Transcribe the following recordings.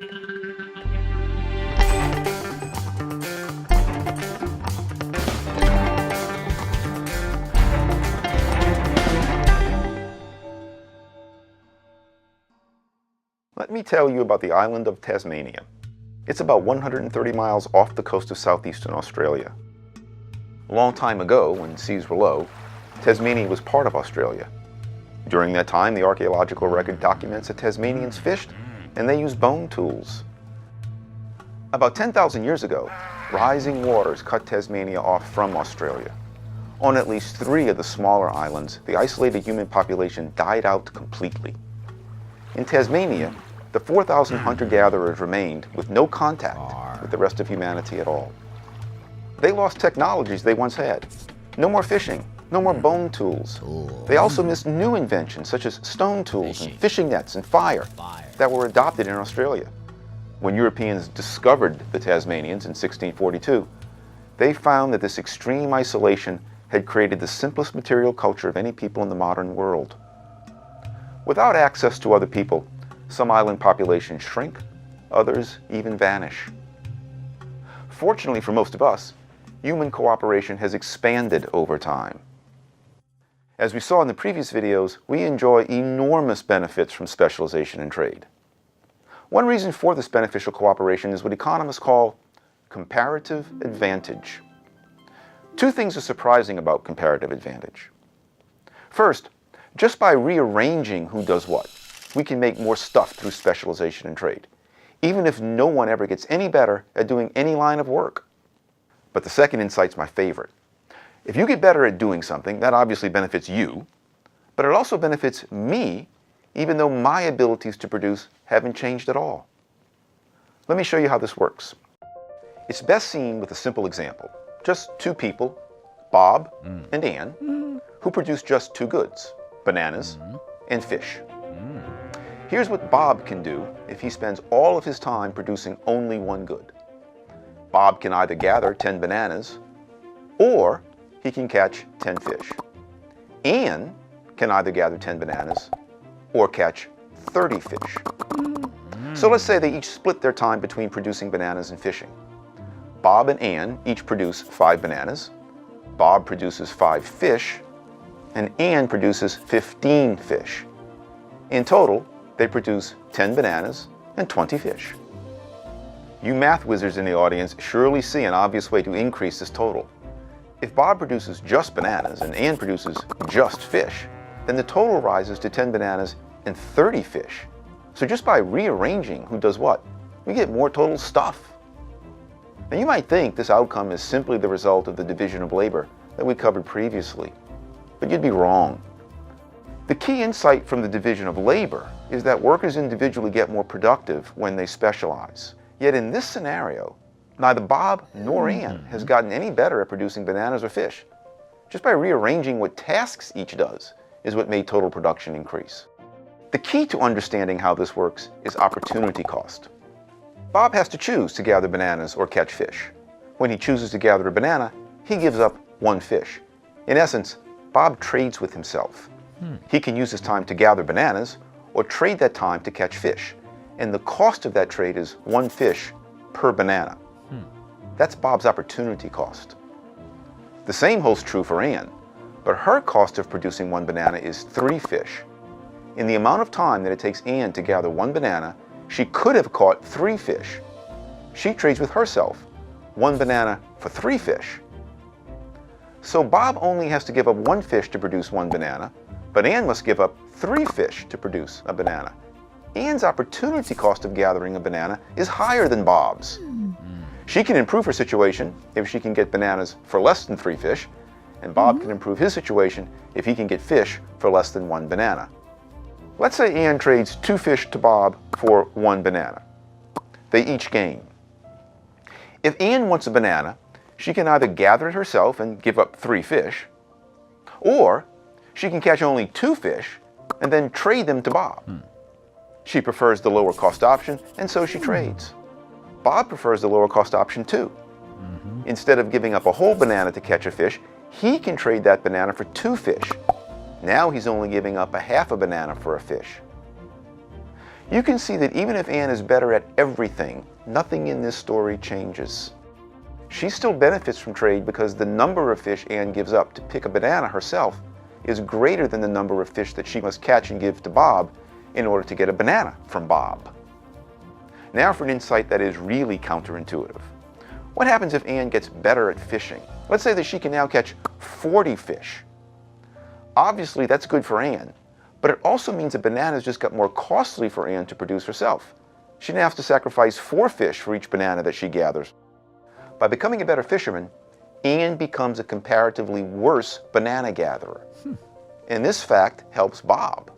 Let me tell you about the island of Tasmania. It's about 130 miles off the coast of southeastern Australia. A long time ago, when seas were low, Tasmania was part of Australia. During that time, the archaeological record documents that Tasmanians fished and they used bone tools. About 10,000 years ago, rising waters cut Tasmania off from Australia. On at least 3 of the smaller islands, the isolated human population died out completely. In Tasmania, the 4,000 hunter-gatherers remained with no contact with the rest of humanity at all. They lost technologies they once had. No more fishing, no more bone tools. They also missed new inventions such as stone tools and fishing nets and fire that were adopted in Australia. When Europeans discovered the Tasmanians in 1642, they found that this extreme isolation had created the simplest material culture of any people in the modern world. Without access to other people, some island populations shrink, others even vanish. Fortunately for most of us, human cooperation has expanded over time. As we saw in the previous videos, we enjoy enormous benefits from specialization in trade. One reason for this beneficial cooperation is what economists call comparative advantage. 2 things are surprising about comparative advantage. First, just by rearranging who does what, we can make more stuff through specialization in trade, even if no one ever gets any better at doing any line of work. But the second insight's my favorite. If you get better at doing something, that obviously benefits you, but it also benefits me, even though my abilities to produce haven't changed at all. Let me show you how this works. It's best seen with a simple example. Just 2 people, Bob and Ann, who produce just 2 goods, bananas and fish. Here's what Bob can do if he spends all of his time producing only 1 good. Bob can either gather 10 bananas, or he can catch 10 fish. Ann can either gather 10 bananas, or catch 30 fish. So let's say they each split their time between producing bananas and fishing. Bob and Ann each produce 5 bananas, Bob produces 5 fish, and Ann produces 15 fish. In total, they produce 10 bananas and 20 fish. You math wizards in the audience surely see an obvious way to increase this total. If Bob produces just bananas and Ann produces just fish, then the total rises to 10 bananas and 30 fish. So just by rearranging who does what, we get more total stuff. Now you might think this outcome is simply the result of the division of labor that we covered previously, but you'd be wrong. The key insight from the division of labor is that workers individually get more productive when they specialize. Yet in this scenario, neither Bob nor Ann has gotten any better at producing bananas or fish. Just by rearranging what tasks each does is what made total production increase. The key to understanding how this works is opportunity cost. Bob has to choose to gather bananas or catch fish. When he chooses to gather a banana, he gives up 1 fish. In essence, Bob trades with himself. He can use his time to gather bananas or trade that time to catch fish. And the cost of that trade is 1 fish per banana. That's Bob's opportunity cost. The same holds true for Ann, but her cost of producing 1 banana is 3 fish. In the amount of time that it takes Ann to gather 1 banana, she could have caught 3 fish. She trades with herself, 1 banana for 3 fish. So Bob only has to give up 1 fish to produce 1 banana, but Ann must give up 3 fish to produce a banana. Ann's opportunity cost of gathering a banana is higher than Bob's. She can improve her situation if she can get bananas for less than 3 fish, and Bob can improve his situation if he can get fish for less than 1 banana. Let's say Ann trades 2 fish to Bob for 1 banana. They each gain. If Ann wants a banana, she can either gather it herself and give up 3 fish, or she can catch only 2 fish and then trade them to Bob. She prefers the lower cost option, and so she trades. Bob prefers the lower cost option too. Instead of giving up a whole banana to catch a fish, he can trade that banana for 2 fish. Now he's only giving up a half a banana for a fish. You can see that even if Anne is better at everything, nothing in this story changes. She still benefits from trade because the number of fish Anne gives up to pick a banana herself is greater than the number of fish that she must catch and give to Bob in order to get a banana from Bob. Now for an insight that is really counterintuitive. What happens if Anne gets better at fishing? Let's say that she can now catch 40 fish. Obviously that's good for Anne, but it also means that bananas just got more costly for Anne to produce herself. She now has to sacrifice 4 fish for each banana that she gathers. By becoming a better fisherman, Anne becomes a comparatively worse banana gatherer. And this fact helps Bob.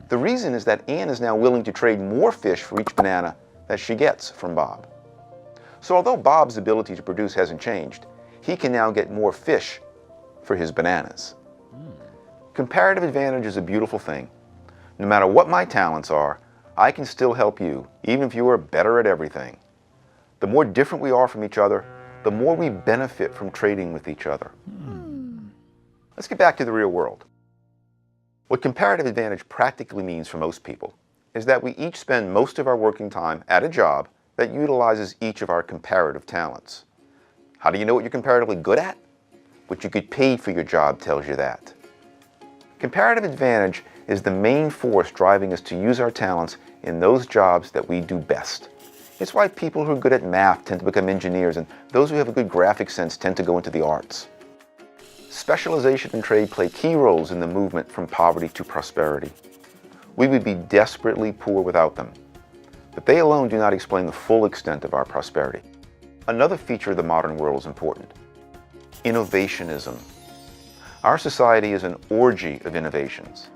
The reason is that Anne is now willing to trade more fish for each banana that she gets from Bob. So although Bob's ability to produce hasn't changed, he can now get more fish for his bananas. Comparative advantage is a beautiful thing. No matter what my talents are, I can still help you, even if you are better at everything. The more different we are from each other, the more we benefit from trading with each other. Let's get back to the real world. What comparative advantage practically means for most people is that we each spend most of our working time at a job that utilizes each of our comparative talents. How do you know what you're comparatively good at? What you get paid for your job tells you that. Comparative advantage is the main force driving us to use our talents in those jobs that we do best. It's why people who are good at math tend to become engineers, and those who have a good graphic sense tend to go into the arts. Specialization and trade play key roles in the movement from poverty to prosperity. We would be desperately poor without them, but they alone do not explain the full extent of our prosperity. Another feature of the modern world is important: innovationism. Our society is an orgy of innovations.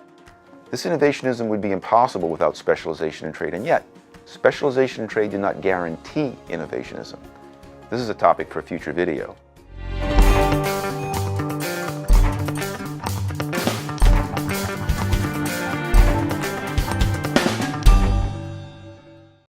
This innovationism would be impossible without specialization and trade, and yet, specialization and trade do not guarantee innovationism. This is a topic for a future video.